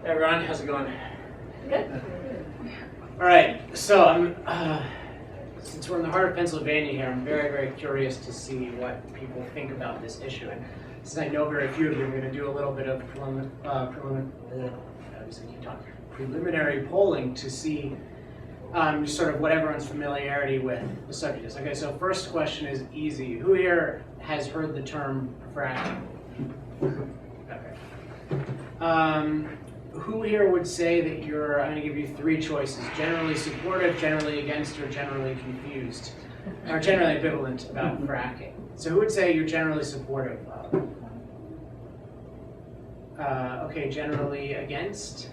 Hey everyone, how's it going? Good. All right, so since we're in the heart of Pennsylvania here, I'm very, very curious to see what people think about this issue. And since I know very few of you, I'm going to do a little bit of preliminary polling to see sort of what everyone's familiarity with the subject is. Okay, so first question is easy. Who here has heard the term fracking? Okay. Who here would say that you're, I'm going to give you three choices, generally supportive, generally against, or generally confused, or generally ambivalent about fracking? So who would say you're generally supportive of? Okay, generally against?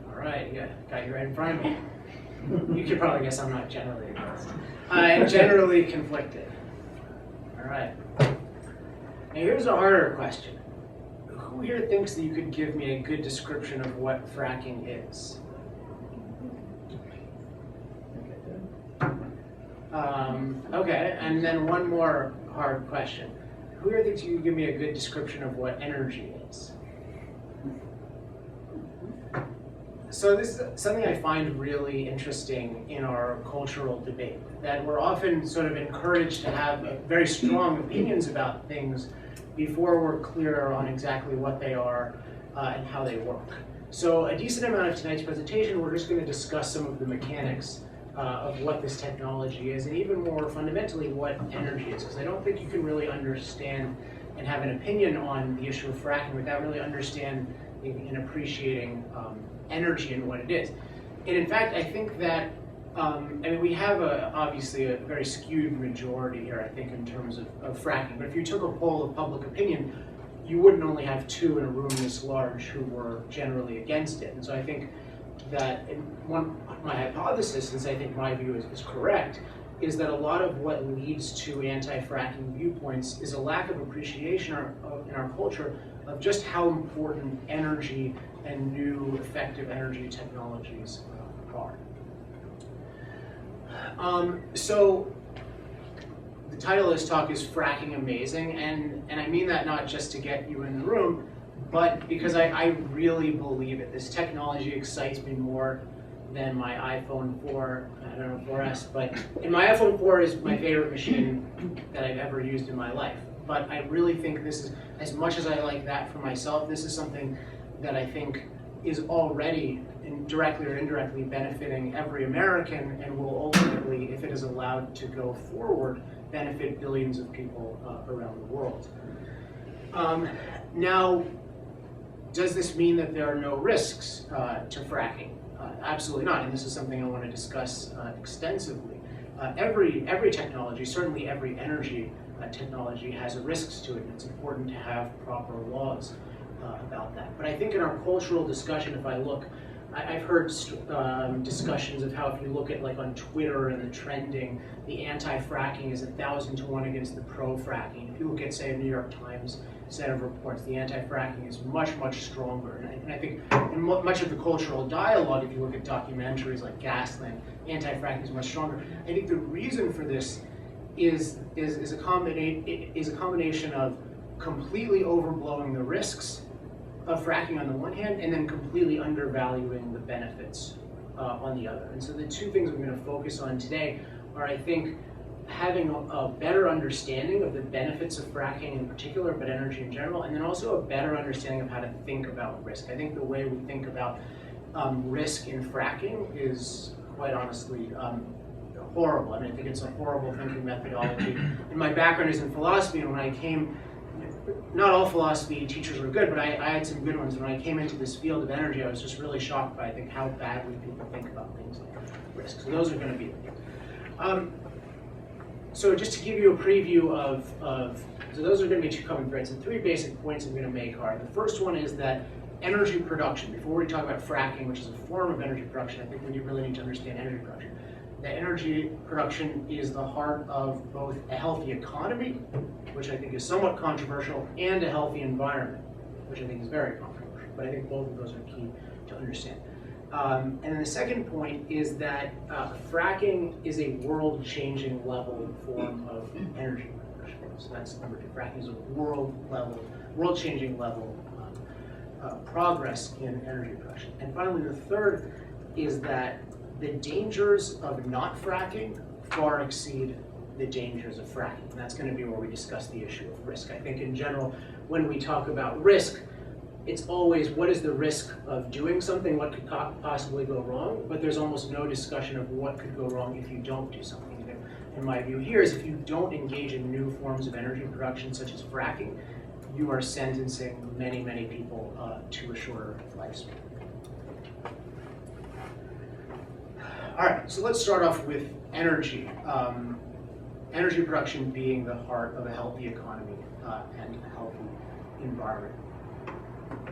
All right, yeah, got you right in front of me. You could probably guess I'm not generally against. And generally conflicted. All right. Now here's a harder question. Who here thinks that you could give me a good description of what fracking is? Okay, and then one more hard question. Who here thinks you could give me a good description of what energy is? So this is something I find really interesting in our cultural debate, that we're often sort of encouraged to have very strong opinions about things before we're clear on exactly what they are and how they work. So a decent amount of tonight's presentation, we're just going to discuss some of the mechanics of what this technology is, and even more fundamentally, what energy is, because I don't think you can really understand and have an opinion on the issue of fracking without really understanding and appreciating energy and what it is. And in fact, I think that I mean, we have obviously a very skewed majority here, I think, in terms of fracking. But if you took a poll of public opinion, you wouldn't only have two in a room this large who were generally against it. And so I think that my hypothesis, since I think my view is correct, is that a lot of what leads to anti-fracking viewpoints is a lack of appreciation in our culture of just how important energy and new effective energy technologies are. So the title of this talk is Fracking Amazing, and I mean that not just to get you in the room, but because I really believe it. This technology excites me more than my iPhone 4, I don't know, 4S, but my iPhone 4 is my favorite machine that I've ever used in my life. But I really think this is, as much as I like that for myself, this is something that I think is already directly or indirectly benefiting every American and will ultimately, if it is allowed to go forward, benefit billions of people around the world. Now, does this mean that there are no risks to fracking? Absolutely not, and this is something I want to discuss extensively. Every technology, certainly every energy technology, has risks to it, and it's important to have proper laws about that. But I think in our cultural discussion, if I look, I've heard discussions of how if you look at like on Twitter and the trending, the anti-fracking is 1,000 to 1 against the pro-fracking. If you look at, say, a New York Times set of reports, the anti-fracking is much, much stronger. And I think in much of the cultural dialogue, if you look at documentaries like Gasland, anti-fracking is much stronger. I think the reason for this is a combination of completely overblowing the risks of fracking on the one hand, and then completely undervaluing the benefits on the other. And so the two things I'm going to focus on today are, I think, having a better understanding of the benefits of fracking in particular, but energy in general, and then also a better understanding of how to think about risk. I think the way we think about risk in fracking is, quite honestly, horrible. I mean, I think it's a horrible thinking methodology. And my background is in philosophy, and when I came, not all philosophy teachers were good, but I had some good ones. When I came into this field of energy, I was just really shocked by, I think, how badly people think about things like risk. So those are going to be so just to give you a preview so those are going to be two common threads, and three basic points I'm going to make are, the first one is that energy production, before we talk about fracking, which is a form of energy production, I think we really need to understand energy production. That energy production is the heart of both a healthy economy, which I think is somewhat controversial, and a healthy environment, which I think is very controversial. But I think both of those are key to understand. And then the second point is that fracking is a world-changing level form of energy production. So that's number two. Fracking is a world-changing level progress in energy production. And finally, the third is that the dangers of not fracking far exceed the dangers of fracking. And that's going to be where we discuss the issue of risk. I think in general, when we talk about risk, it's always what is the risk of doing something, what could possibly go wrong, but there's almost no discussion of what could go wrong if you don't do something. And my view here is if you don't engage in new forms of energy production, such as fracking, you are sentencing many, many people to a shorter lifespan. All right, so let's start off with energy. Energy production being the heart of a healthy economy and a healthy environment.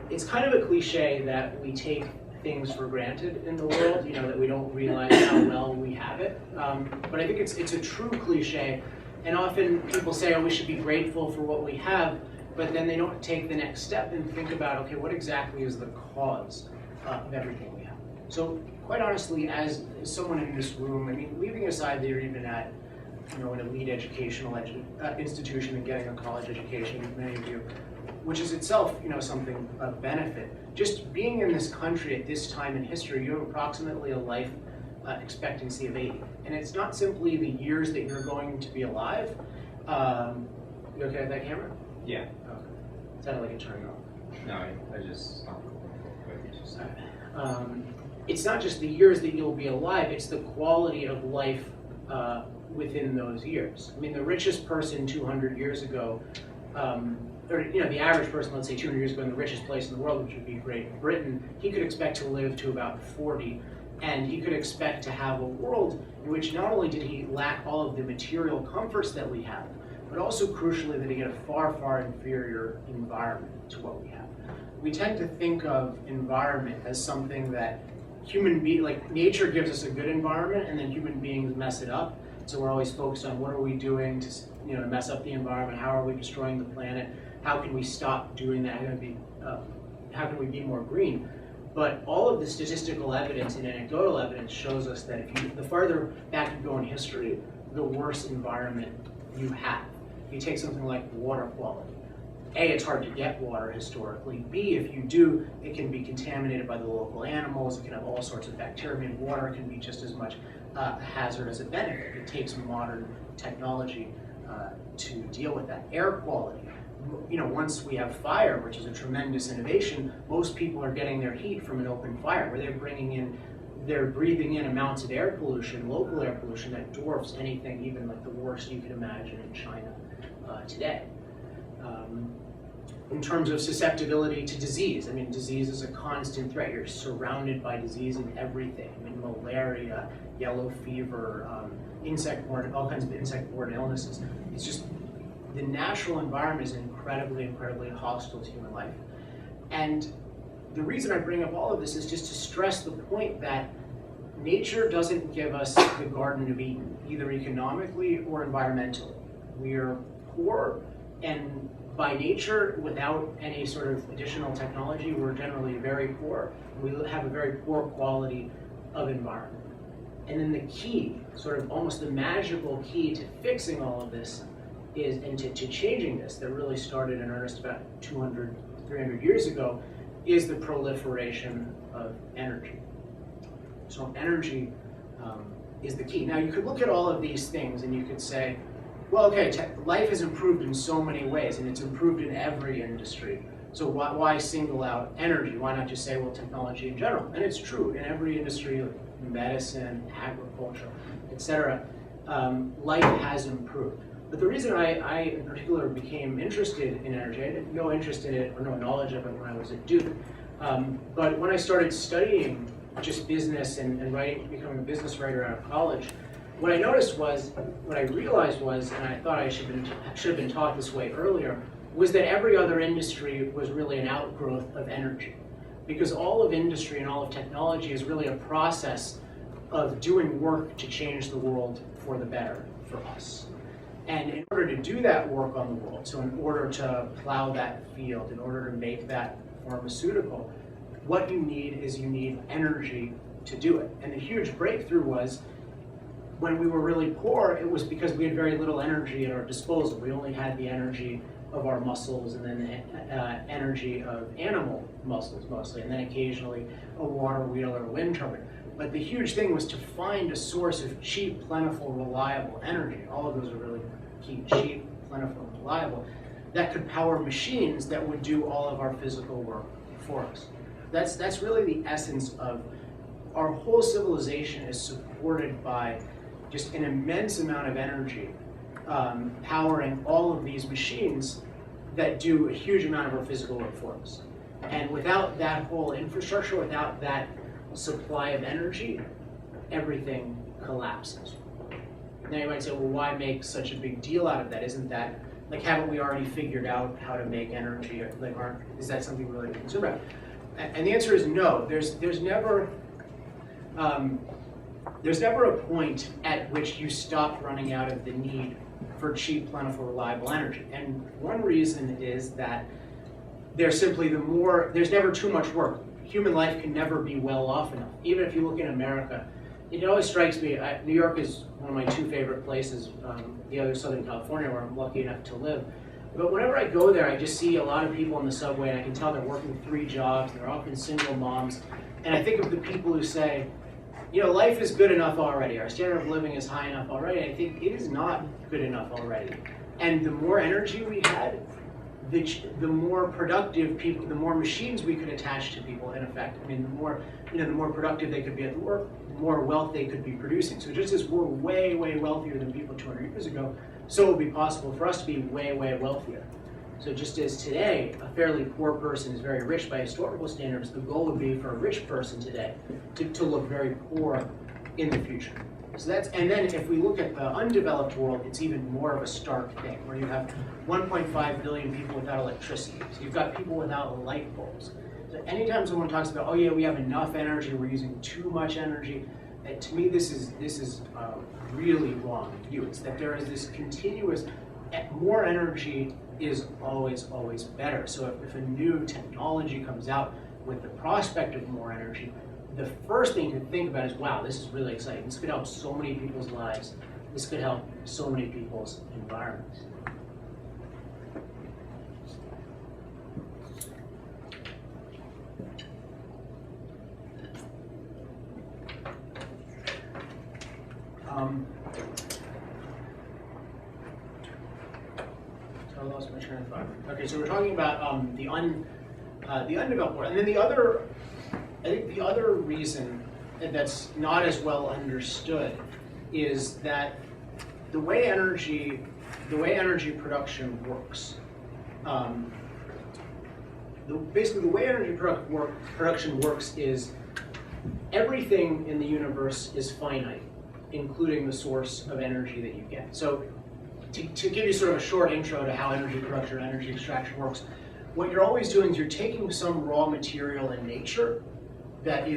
It's kind of a cliche that we take things for granted in the world, that we don't realize how well we have it. But I think it's a true cliche, and often people say, oh, we should be grateful for what we have, but then they don't take the next step and think about, okay, what exactly is the cause of everything we have? So quite honestly, as someone in this room, I mean, leaving aside that you're even at an elite educational institution and getting a college education, many of you, which is itself, something of benefit. Just being in this country at this time in history, you have approximately a life expectancy of 80. And it's not simply the years that you're going to be alive. You okay with that camera? Yeah. Okay. Sounded like it turned off. No, I just stopped. It's not just the years that you'll be alive, it's the quality of life within those years. I mean, the richest person 200 years ago, or the average person, let's say 200 years ago, in the richest place in the world, which would be Great Britain, he could expect to live to about 40, and he could expect to have a world in which not only did he lack all of the material comforts that we have, but also crucially that he had a far, far inferior environment to what we have. We tend to think of environment as something that nature gives us a good environment, and then human beings mess it up. So we're always focused on what are we doing to mess up the environment, how are we destroying the planet, how can we stop doing that, how can we be more green? But all of the statistical evidence and anecdotal evidence shows us that the farther back you go in history, the worse environment you have. If you take something like water quality, A, it's hard to get water historically. B, if you do, it can be contaminated by the local animals, it can have all sorts of bacteria, and water can be just as much a hazard as a benefit. It takes modern technology to deal with that. Air quality. Once we have fire, which is a tremendous innovation, most people are getting their heat from an open fire, where they're breathing in amounts of air pollution, local air pollution, that dwarfs anything, even like the worst you could imagine in China today. In terms of susceptibility to disease, I mean, disease is a constant threat. You're surrounded by disease in everything. I mean, malaria, yellow fever, all kinds of insect-borne illnesses. It's just, the natural environment is incredibly, incredibly hostile to human life. And the reason I bring up all of this is just to stress the point that nature doesn't give us the Garden of Eden, either economically or environmentally. We are poor, and by nature, without any sort of additional technology, we're generally very poor. We have a very poor quality of environment. And then the key, sort of almost the magical key to fixing all of this is, and to changing this, that really started in earnest about 200, 300 years ago, is the proliferation of energy. So energy is the key. Now you could look at all of these things and you could say, well, okay, life has improved in so many ways, and it's improved in every industry. So why single out energy? Why not just say, well, technology in general? And it's true, in every industry, like medicine, agriculture, etc., life has improved. But the reason I in particular became interested in energy, I had no interest in it or no knowledge of it when I was at Duke. But when I started studying just business and becoming a business writer out of college, what I realized was, and I thought I should have been taught this way earlier, was that every other industry was really an outgrowth of energy. Because all of industry and all of technology is really a process of doing work to change the world for the better for us. And in order to do that work on the world, so in order to plow that field, in order to make that pharmaceutical, what you need is energy to do it. And the huge breakthrough was, when we were really poor, it was because we had very little energy at our disposal. We only had the energy of our muscles and then the energy of animal muscles mostly, and then occasionally a water wheel or a wind turbine. But the huge thing was to find a source of cheap, plentiful, reliable energy. All of those are really key: cheap, plentiful, and reliable, that could power machines that would do all of our physical work for us. That's really the essence of our whole civilization is supported by just an immense amount of energy powering all of these machines that do a huge amount of our physical work for us. And without that whole infrastructure, without that supply of energy, everything collapses. Now you might say, well, why make such a big deal out of that? Isn't that, like, haven't we already figured out how to make energy? Like, is that something we're really concerned about? And the answer is no. There's never a point at which you stop running out of the need for cheap, plentiful, reliable energy. And one reason is that there's never too much work. Human life can never be well off enough. Even if you look in America, it always strikes me, New York is one of my two favorite places, the other Southern California, where I'm lucky enough to live. But whenever I go there, I just see a lot of people on the subway, and I can tell they're working 3 jobs, they're often single moms. And I think of the people who say, you know, life is good enough already, our standard of living is high enough already. I think it is not good enough already. And the more energy we had, the more productive people, the more machines we could attach to people, in effect. I mean, the more productive they could be at the work, the more wealth they could be producing. So just as we're way, way wealthier than people 200 years ago, so it would be possible for us to be way, way wealthier. So just as today, a fairly poor person is very rich by historical standards, the goal would be for a rich person today to look very poor in the future. So and then if we look at the undeveloped world, it's even more of a stark thing, where you have 1.5 billion people without electricity. So you've got people without light bulbs. So anytime someone talks about, oh yeah, we have enough energy, we're using too much energy, to me this is really wrong view. It's that there is this continuous, more energy is always, always better. So if a new technology comes out with the prospect of more energy, the first thing to think about is, wow, this is really exciting. This could help so many people's lives. This could help so many people's environments. So I lost my train of thought. Okay, so we're talking about the undeveloped world, and then I think the other reason that's not as well understood is that the way energy production works, basically the way energy production works is everything in the universe is finite, including the source of energy that you get. So to give you sort of a short intro to how energy production or energy extraction works, what you're always doing is you're taking some raw material in nature that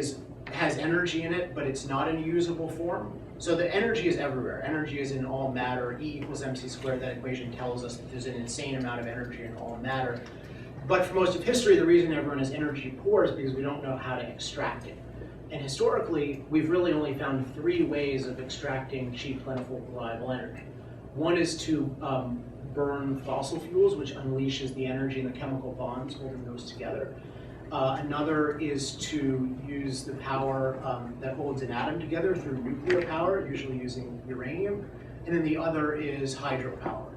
has energy in it, but it's not in a usable form. So the energy is everywhere. Energy is in all matter. E = mc squared. That equation tells us that there's an insane amount of energy in all matter. But for most of history, the reason everyone is energy poor is because we don't know how to extract it. And historically, we've really only found 3 ways of extracting cheap, plentiful, reliable energy. One is to burn fossil fuels, which unleashes the energy in the chemical bonds holding those together. Another is to use the power that holds an atom together through nuclear power, usually using uranium. And then the other is hydropower,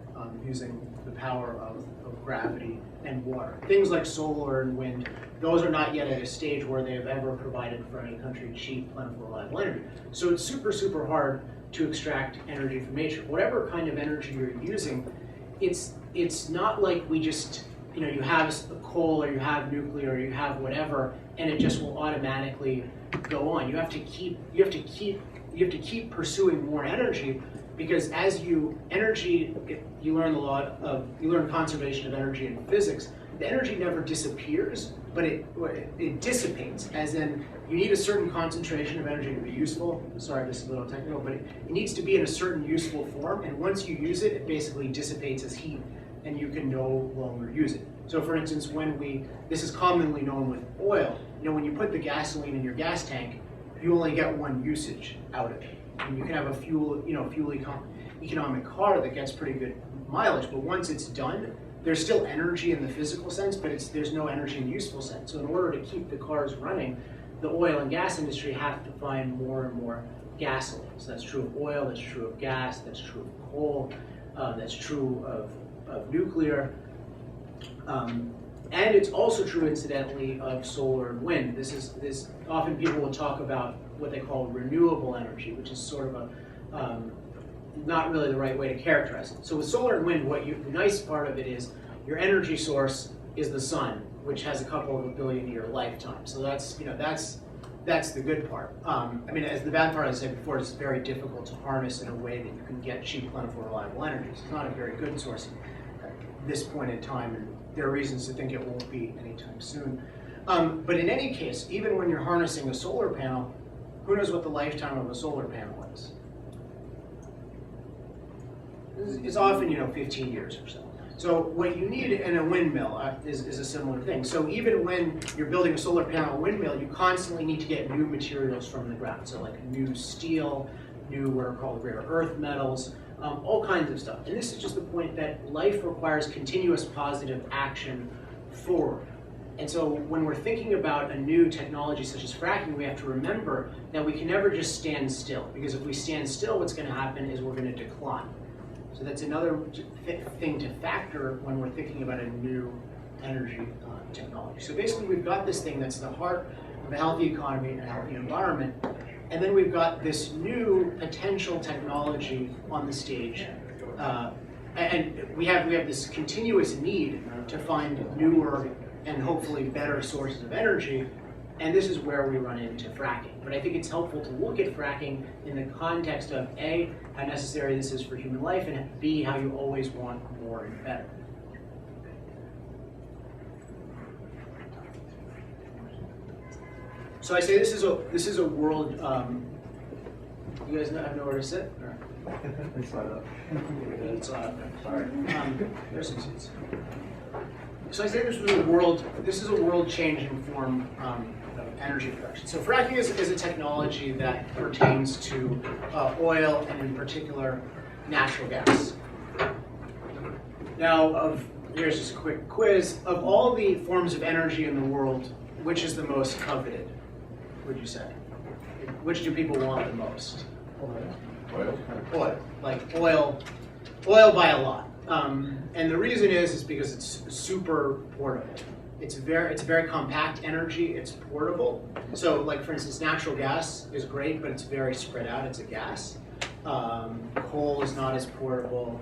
using the power of gravity and water. Things like solar and wind, those are not yet at a stage where they have ever provided for any country cheap, plentiful, reliable energy. So it's super, super hard to extract energy from nature. Whatever kind of energy you're using, it's not like we just, you have a coal or you have nuclear or you have whatever, and it just will automatically go on. You have to keep pursuing more energy, because as you learn conservation of energy in physics. The energy never disappears, but it dissipates, as in you need a certain concentration of energy to be useful. Sorry, this is a little technical, but it needs to be in a certain useful form, and once you use it, it basically dissipates as heat, and you can no longer use it. So for instance, this is commonly known with oil, when you put the gasoline in your gas tank, you only get 1 usage out of it. And you can have a economic car that gets pretty good mileage, but once it's done, there's still energy in the physical sense, but there's no energy in the useful sense. So in order to keep the cars running, the oil and gas industry have to find more and more gasoline. So that's true of oil, that's true of gas, that's true of coal, that's true of nuclear. And it's also true, incidentally, of solar and wind. Often people will talk about what they call renewable energy, which is sort of not really the right way to characterize it. So with solar and wind, the nice part of it is your energy source is the sun, which has a couple of billion-year lifetime. So that's the good part. As the bad part, as I said before, it's very difficult to harness in a way that you can get cheap, plentiful, reliable energy. So it's not a very good source at this point in time, and there are reasons to think it won't be anytime soon. But in any case, even when you're harnessing a solar panel, who knows what the lifetime of a solar panel is? It's often 15 years or so. So what you need in a windmill is a similar thing. So even when you're building a solar panel windmill, you constantly need to get new materials from the ground. So like new steel, new what are called rare earth metals, all kinds of stuff. And this is just the point that life requires continuous positive action forward. And so when we're thinking about a new technology such as fracking, we have to remember that we can never just stand still, because if we stand still, what's going to happen is we're going to decline. So that's another thing to factor when we're thinking about a new energy technology. So basically we've got this thing that's the heart of a healthy economy and a healthy environment, and then we've got this new potential technology on the stage. And we have this continuous need to find newer and hopefully better sources of energy, and this is where we run into fracking. But I think it's helpful to look at fracking in the context of A, how necessary this is for human life, and B, how you always want more and better. So I say this is a world. You guys have nowhere to sit? Or? It's not up. It's sorry. There's some seats. So I say this is a world-changing form of energy production. So fracking is a technology that pertains to oil and in particular natural gas. Now, here's just a quick quiz. Of all the forms of energy in the world, which is the most coveted, would you say? Which do people want the most? Oil. Like oil by a lot. And the reason is because it's super portable. It's a very compact energy. It's portable. So, like for instance, natural gas is great, but it's very spread out. It's a gas. Coal is not as portable.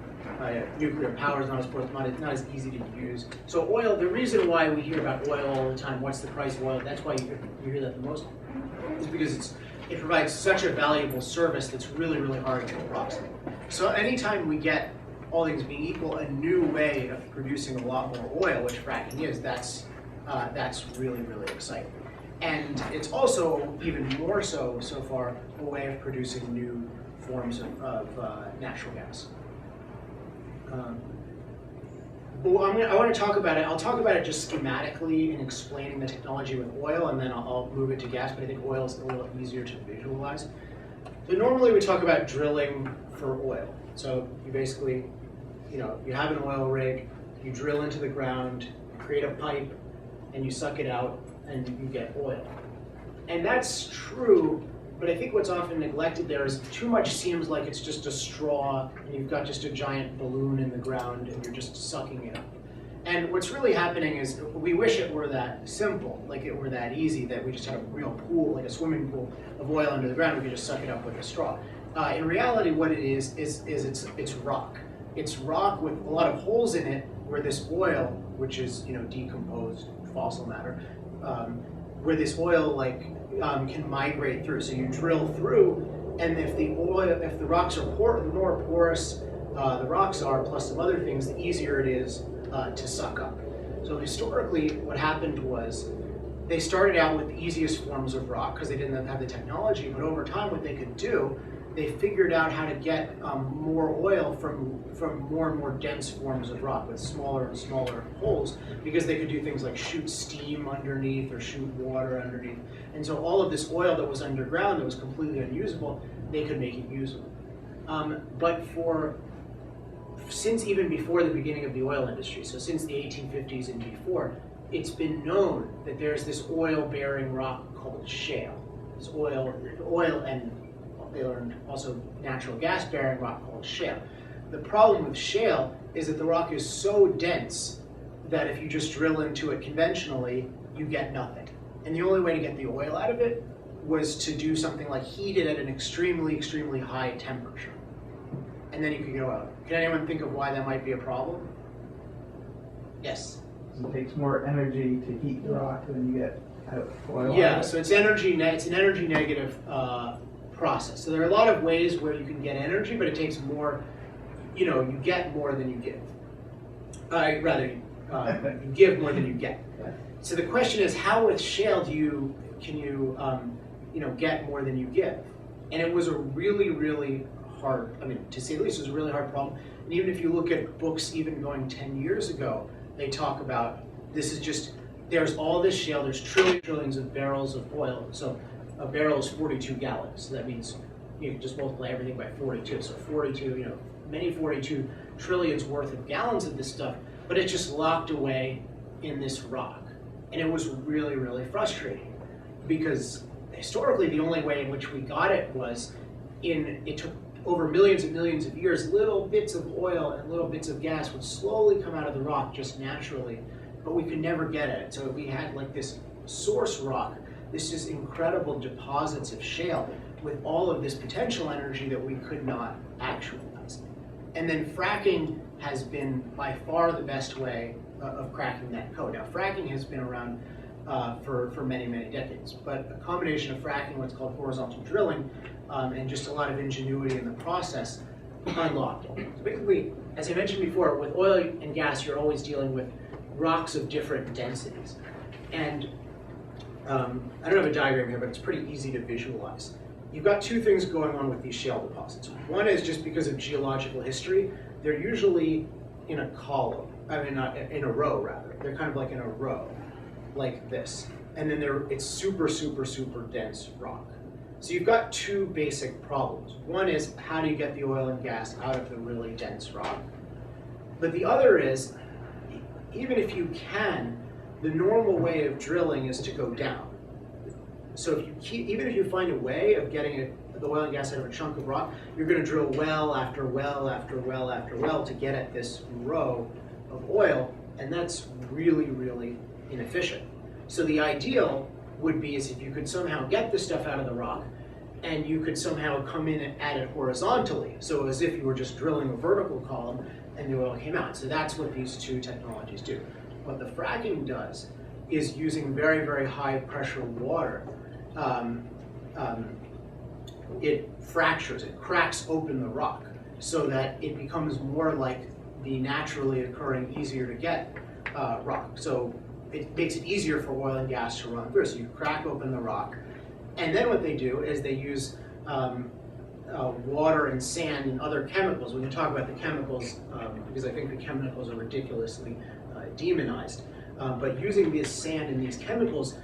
Nuclear power is not as portable. Not as easy to use. So, oil. The reason why we hear about oil all the time, what's the price of oil? That's why you hear that the most, is because it provides such a valuable service that's really, really hard to approximate. So, anytime we get, all things being equal, a new way of producing a lot more oil, which fracking is, that's really, really exciting. And it's also, even more so far, a way of producing new forms of natural gas. I want to talk about it. I'll talk about it just schematically in explaining the technology with oil, and then I'll move it to gas, but I think oil is a little easier to visualize. So normally we talk about drilling for oil. So you basically, you have an oil rig, you drill into the ground, create a pipe, and you suck it out, and you get oil. And that's true, but I think what's often neglected there is too much seems like it's just a straw, and you've got just a giant balloon in the ground, and you're just sucking it up. And what's really happening is we wish it were that simple, like it were that easy, that we just had a real pool, like a swimming pool of oil under the ground, we could just suck it up with a straw. In reality, what it is it's rock. It's rock with a lot of holes in it where this oil, which is decomposed fossil matter, where this oil can migrate through. So you drill through, and if the rocks are the more porous the rocks are, plus some other things, the easier it is to suck up. So historically, what happened was they started out with the easiest forms of rock because they didn't have the technology, but over time what they could do, they figured out how to get more oil from more and more dense forms of rock with smaller and smaller holes, because they could do things like shoot steam underneath or shoot water underneath. And so all of this oil that was underground that was completely unusable they could make it usable. But since even before the beginning of the oil industry, so since the 1850s and before, it's been known that there's this oil-bearing rock called shale. This oil and they learned also natural gas-bearing rock called shale. The problem with shale is that the rock is so dense that if you just drill into it conventionally, you get nothing. And the only way to get the oil out of it was to do something like heat it at an extremely, extremely high temperature. And then you could get oil. Can anyone think of why that might be a problem? Yes? It takes more energy to heat the rock than you get oil. Yeah, so it's an energy negative process. So there are a lot of ways where you can get energy, but it takes more, you get more than you give. You give more than you get. So the question is, how with shale can you get more than you give? And it was a really, really hard, to say the least, it was a really hard problem. And even if you look at books even going 10 years ago, they talk about there's all this shale, there's trillions of barrels of oil. So a barrel is 42 gallons. So that means you can just multiply everything by 42. So 42, many 42 trillions worth of gallons of this stuff, but it's just locked away in this rock. And it was really, really frustrating because historically the only way in which we got it was it took over millions and millions of years, little bits of oil and little bits of gas would slowly come out of the rock just naturally, but we could never get at it. So we had like this source rock, this is incredible deposits of shale with all of this potential energy that we could not actualize. And then fracking has been by far the best way of cracking that code. Now fracking has been around for many, many decades, but a combination of fracking, what's called horizontal drilling, and just a lot of ingenuity in the process unlocked it. So basically, as I mentioned before, with oil and gas, you're always dealing with rocks of different densities. And I don't have a diagram here, but it's pretty easy to visualize. You've got two things going on with these shale deposits. One is just because of geological history, they're usually in a column, in a row rather. They're kind of like in a row, like this. And then it's super, super, super dense rock. So you've got two basic problems. One is, how do you get the oil and gas out of the really dense rock? But the other is, even if you can, the normal way of drilling is to go down. So even if you find a way of getting the oil and gas out of a chunk of rock, you're going to drill well after well after well after well to get at this row of oil, and that's really, really inefficient. So the ideal would be is if you could somehow get this stuff out of the rock and you could somehow come in at it horizontally, so as if you were just drilling a vertical column and the oil came out. So that's what these two technologies do. What the fracking does is using very, very high pressure water, it fractures, it cracks open the rock so that it becomes more like the naturally occurring, easier to get rock. So it makes it easier for oil and gas to run through. So you crack open the rock, and then what they do is they use water and sand and other chemicals. We can talk about the chemicals because I think the chemicals are ridiculously demonized. But using this sand and these chemicals,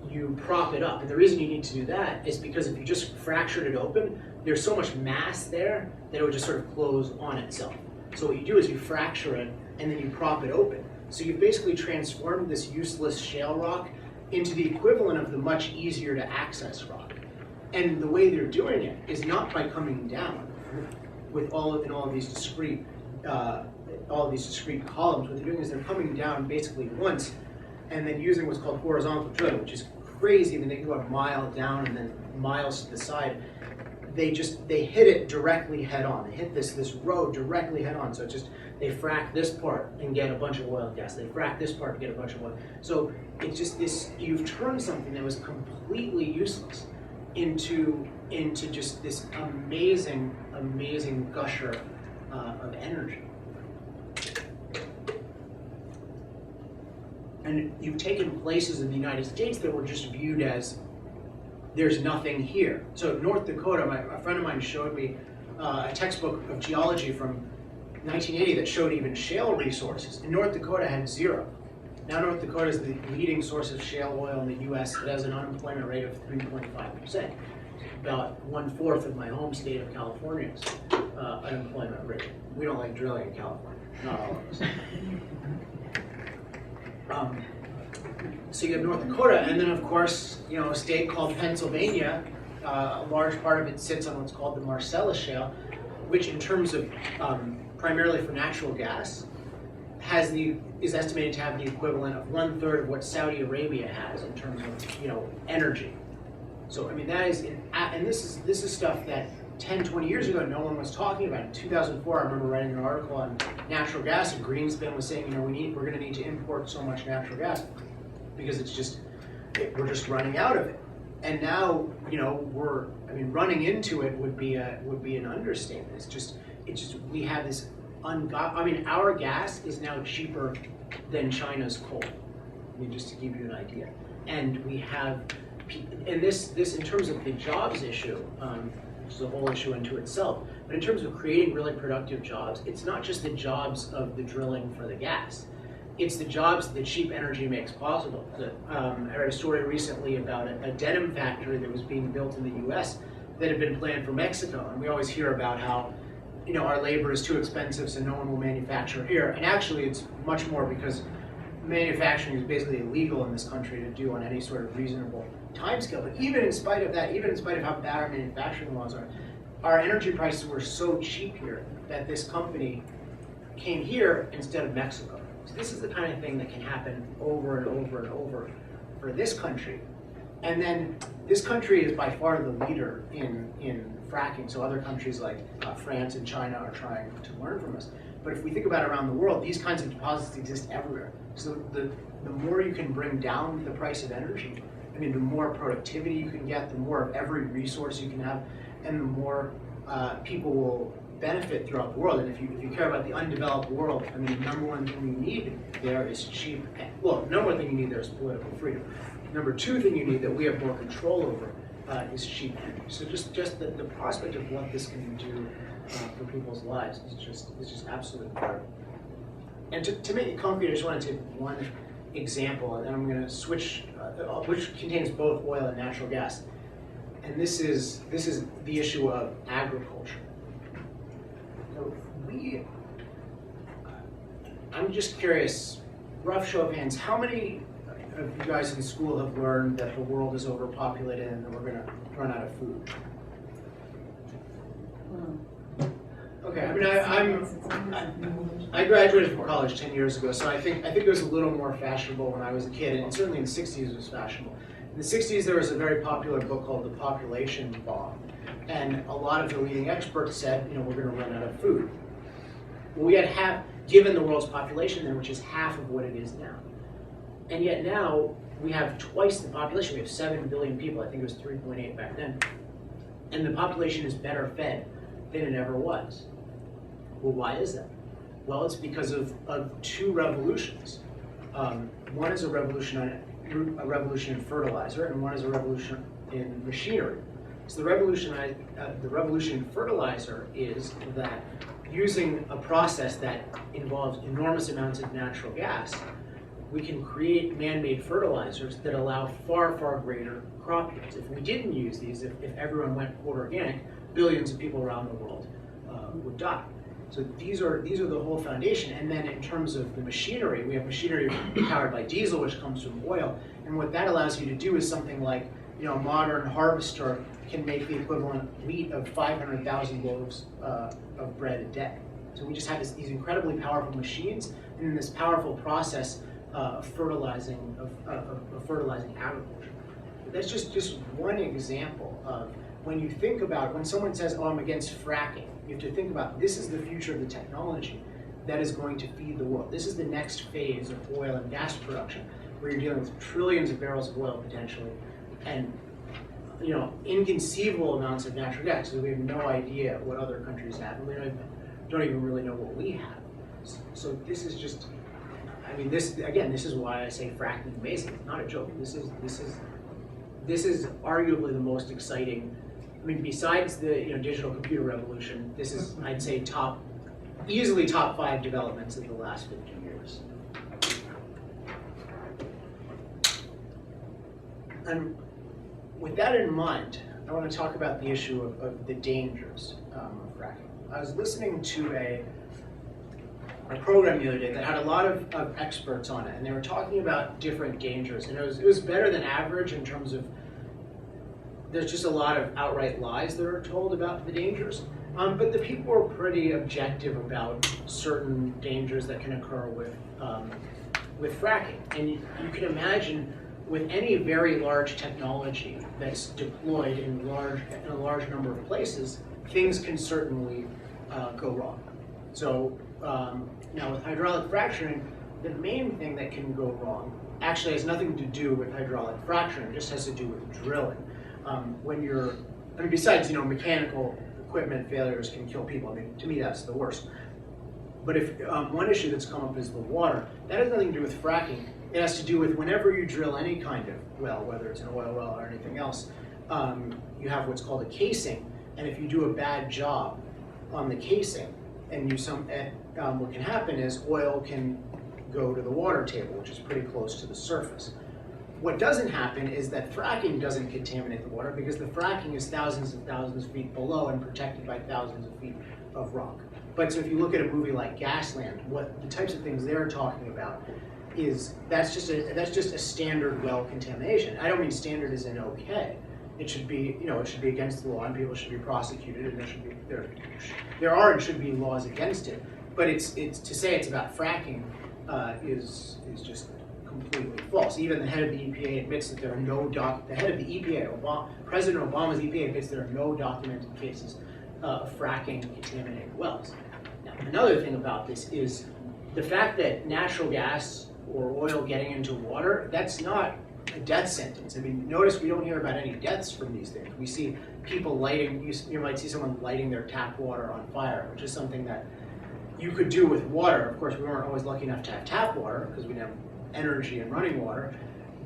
you prop it up. And the reason you need to do that is because if you just fractured it open, there's so much mass there that it would just sort of close on itself. So what you do is you fracture it and then you prop it open. So you've basically transformed this useless shale rock into the equivalent of the much easier to access rock. And the way they're doing it is not by coming down with all of these discrete columns. What they're doing is they're coming down basically once and then using what's called horizontal drilling, which is crazy. I mean, they can go a mile down and then miles to the side. They hit it directly head on. They hit this road directly head on. So it's just, they frack this part and get a bunch of oil and gas. They frack this part and get a bunch of oil. So it's just this, you've turned something that was completely useless into just this amazing, amazing gusher of energy. And you've taken places in the United States that were just viewed as there's nothing here. So North Dakota, a friend of mine showed me a textbook of geology from 1980 that showed even shale resources. And North Dakota had zero. Now North Dakota is the leading source of shale oil in the US. It has an unemployment rate of 3.5%. about 1/4 of my home state of California's unemployment rate. We don't like drilling in California, not all of us. So you have North Dakota, and then of course, a state called Pennsylvania. A large part of it sits on what's called the Marcellus Shale, which, in terms of primarily for natural gas, is estimated to have the equivalent of 1/3 of what Saudi Arabia has in terms of energy. So I mean that is, and this is stuff that 10, 20 years ago no one was talking about. In 2004, I remember writing an article on natural gas, and Greenspan was saying, we're going to need to import so much natural gas because we're just running out of it. And now, running into it would be an understatement. It's just we have this our gas is now cheaper than China's coal. Just to give you an idea. And we have, and this in terms of the jobs issue, which is a whole issue unto itself, but in terms of creating really productive jobs, it's not just the jobs of the drilling for the gas. It's the jobs that cheap energy makes possible. I read a story recently about a denim factory that was being built in the US that had been planned for Mexico. And we always hear about how our labor is too expensive, so no one will manufacture here. And actually it's much more because manufacturing is basically illegal in this country to do on any sort of reasonable timescale. But even in spite of that, even in spite of how bad our manufacturing laws are, our energy prices were so cheap here that this company came here instead of Mexico. So this is the kind of thing that can happen over and over and over for this country. And then this country is by far the leader in fracking. So other countries like France and China are trying to learn from us. But if we think about around the world, these kinds of deposits exist everywhere. So the more you can bring down the price of energy, the more productivity you can get, the more of every resource you can have, and the more people will benefit throughout the world. And if you care about the undeveloped world, the number one thing you need there is cheap. Well, number one thing you need there is political freedom. Number two thing you need that we have more control over is cheap energy. So just the prospect of what this can do for people's lives is just absolutely incredible. And to make it concrete, I just want to take one example, and then I'm going to switch, which contains both oil and natural gas. And this is the issue of agriculture. So I'm just curious, rough show of hands, how many of you guys in school have learned that the world is overpopulated and that we're going to run out of food? Okay, I graduated from college 10 years ago, so I think it was a little more fashionable when I was a kid, and certainly in the 60s it was fashionable. In the 60s there was a very popular book called The Population Bomb, and a lot of the leading experts said, we're going to run out of food. Well, we had given the world's population then, which is half of what it is now. And yet now we have twice the population. We have 7 billion people. I think it was 3.8 back then. And the population is better fed than it ever was. Well, why is that? Well, it's because of two revolutions. One is a revolution in fertilizer, and one is a revolution in machinery. So the revolution in fertilizer is that using a process that involves enormous amounts of natural gas, we can create man-made fertilizers that allow far, far greater crop yields. If we didn't use these, if everyone went organic, billions of people around the world would die. So these are the whole foundation. And then in terms of the machinery, we have machinery powered by diesel, which comes from oil. And what that allows you to do is something like, a modern harvester can make the equivalent wheat of 500,000 loaves of bread a day. So we just have these incredibly powerful machines, and then this powerful process of fertilizing agriculture. But that's just one example of when someone says, oh, I'm against fracking, you have to think about this is the future of the technology that is going to feed the world. This is the next phase of oil and gas production, where you're dealing with trillions of barrels of oil potentially, and inconceivable amounts of natural gas. So we have no idea what other countries have, and we don't even really know what we have. So this is just, this is why I say fracking amazing. It's not a joke. This is arguably the most exciting. Besides the digital computer revolution, this is, I'd say, easily top 5 developments of the last 50 years. And with that in mind, I want to talk about the issue of the dangers of fracking. I was listening to a program the other day that had a lot of experts on it, and they were talking about different dangers, and it was better than average in terms of there's just a lot of outright lies that are told about the dangers, but the people were pretty objective about certain dangers that can occur with fracking. And you can imagine with any very large technology that's deployed in a large number of places, things can certainly go wrong. So now with hydraulic fracturing, the main thing that can go wrong actually has nothing to do with hydraulic fracturing, it just has to do with drilling. Besides, mechanical equipment failures can kill people. I mean, to me, that's the worst. But if one issue that's come up is the water, that has nothing to do with fracking. It has to do with whenever you drill any kind of well, whether it's an oil well or anything else, you have what's called a casing. And if you do a bad job on the casing, and what can happen is oil can go to the water table, which is pretty close to the surface. What doesn't happen is that fracking doesn't contaminate the water because the fracking is thousands and thousands of feet below and protected by thousands of feet of rock. But so if you look at a movie like Gasland, what the types of things they're talking about is that's just a standard well contamination. I don't mean standard as in okay. It should be it should be against the law and people should be prosecuted and there are and should be laws against it. But it's to say it's about fracking is just completely false. Even the head of the EPA admits that there are no the head of the EPA, President Obama's EPA admits there are no documented cases of fracking contaminated wells. Now, another thing about this is the fact that natural gas or oil getting into water, that's not a death sentence. I mean, notice we don't hear about any deaths from these things. We see people lighting, you might see someone lighting their tap water on fire, which is something that you could do with water. Of course, we weren't always lucky enough to have tap water because we didn't have energy and running water,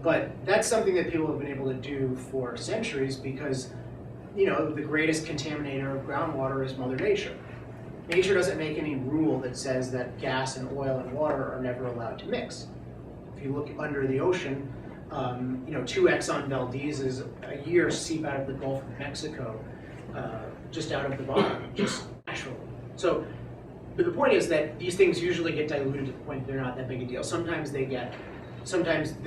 but that's something that people have been able to do for centuries because, the greatest contaminator of groundwater is Mother Nature. Nature doesn't make any rule that says that gas and oil and water are never allowed to mix. If you look under the ocean, 2 Exxon Valdez's a year seep out of the Gulf of Mexico, just out of the bottom, just naturally. So, but the point is that these things usually get diluted to the point that they're not that big a deal. Sometimes they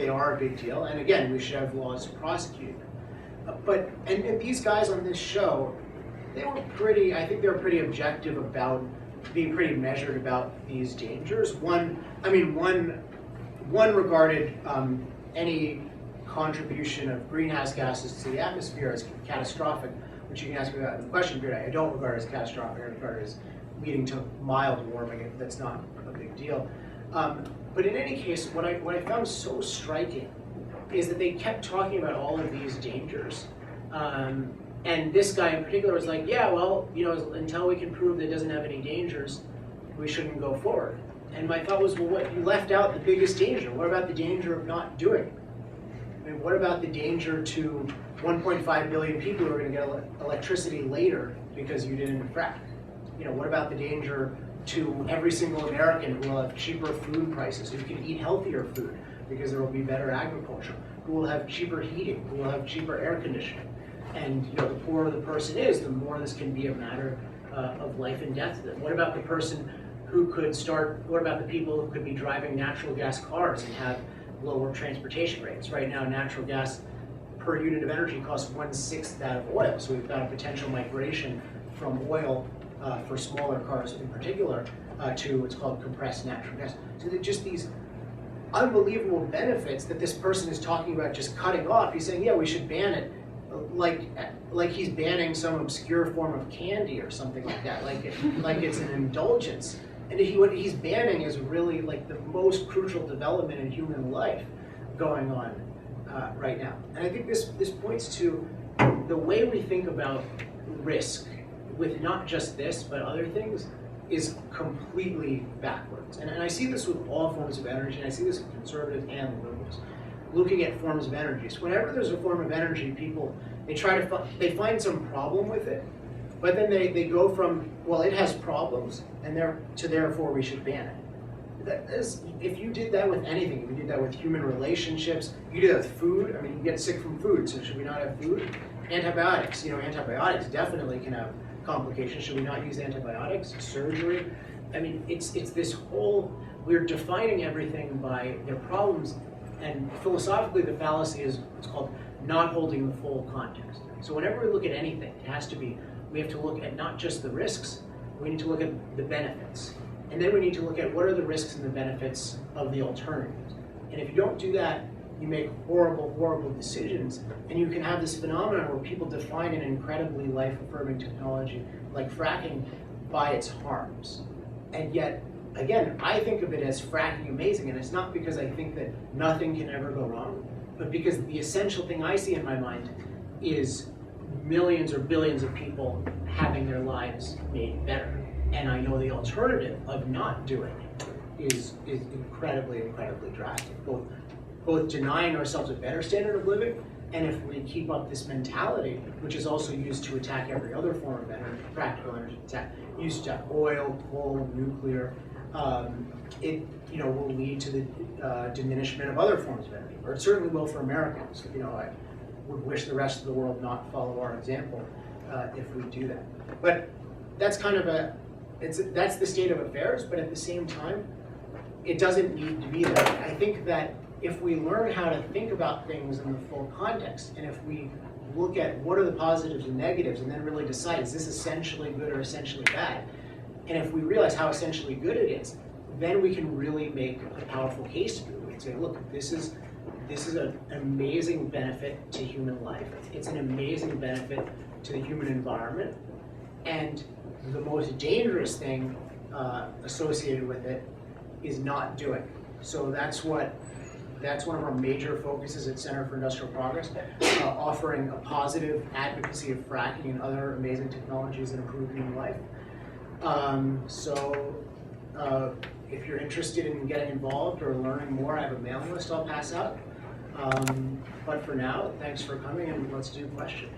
are a big deal, and again, we should have laws to prosecute them. But these guys on this show, I think they were pretty objective about being pretty measured about these dangers. One regarded any contribution of greenhouse gases to the atmosphere as catastrophic, which you can ask me about in the question period. I don't regard as catastrophic. I regard it as leading to mild warming. That's not a big deal. But in any case, what I found so striking is that they kept talking about all of these dangers. And this guy in particular was like, yeah, well, until we can prove that it doesn't have any dangers, we shouldn't go forward. And my thought was, well, what, you left out the biggest danger. What about the danger of not doing it? I mean, what about the danger to 1.5 billion people who are going to get electricity later because you didn't frack? What about the danger to every single American who will have cheaper food prices, who can eat healthier food because there will be better agriculture, who will have cheaper heating, who will have cheaper air conditioning? And the poorer the person is, the more this can be a matter of life and death to them. What about the person who what about the people who could be driving natural gas cars and have lower transportation rates? Right now, natural gas per unit of energy costs 1/6 that of oil. So we've got a potential migration from oil for smaller cars in particular to what's called compressed natural gas. So they're just these unbelievable benefits that this person is talking about just cutting off. He's saying, yeah, we should ban it, like he's banning some obscure form of candy or something like that, like it's an indulgence. And what he's banning is really like the most crucial development in human life going on right now. And I think this points to the way we think about risk with not just this, but other things, is completely backwards. And I see this with all forms of energy, and I see this with conservatives and liberals, looking at forms of energy. So whenever there's a form of energy, people, they find some problem with it, but then they go from, well, it has problems, and therefore we should ban it. If you did that with anything, if you did that with human relationships, you did that with food, I mean, you get sick from food, so should we not have food? Antibiotics, antibiotics definitely can have complications. Should we not use antibiotics? Surgery? I mean, it's this whole, we're defining everything by their problems, and philosophically the fallacy is what's called not holding the full context. So whenever we look at anything, it has to be, we have to look at not just the risks, we need to look at the benefits. And then we need to look at what are the risks and the benefits of the alternatives. And if you don't do that, you make horrible, horrible decisions, and you can have this phenomenon where people define an incredibly life-affirming technology like fracking by its harms. And yet, again, I think of it as fracking amazing, and it's not because I think that nothing can ever go wrong, but because the essential thing I see in my mind is millions or billions of people having their lives made better. And I know the alternative of not doing it is incredibly, incredibly drastic. Both denying ourselves a better standard of living, and if we keep up this mentality, which is also used to attack every other form of energy, practical energy, used to attack oil, coal, nuclear, it will lead to the diminishment of other forms of energy, or it certainly will for Americans. I would wish the rest of the world not follow our example if we do that. But that's kind of that's the state of affairs, but at the same time, it doesn't need to be that. I think that if we learn how to think about things in the full context, and if we look at what are the positives and negatives, and then really decide, is this essentially good or essentially bad? And if we realize how essentially good it is, then we can really make a powerful case to people. We can say, look, this is an amazing benefit to human life. It's an amazing benefit to the human environment. And the most dangerous thing associated with it is not doing. So that's one of our major focuses at Center for Industrial Progress, offering a positive advocacy of fracking and other amazing technologies that improve human life. If you're interested in getting involved or learning more, I have a mailing list I'll pass out. But for now, thanks for coming, and let's do questions.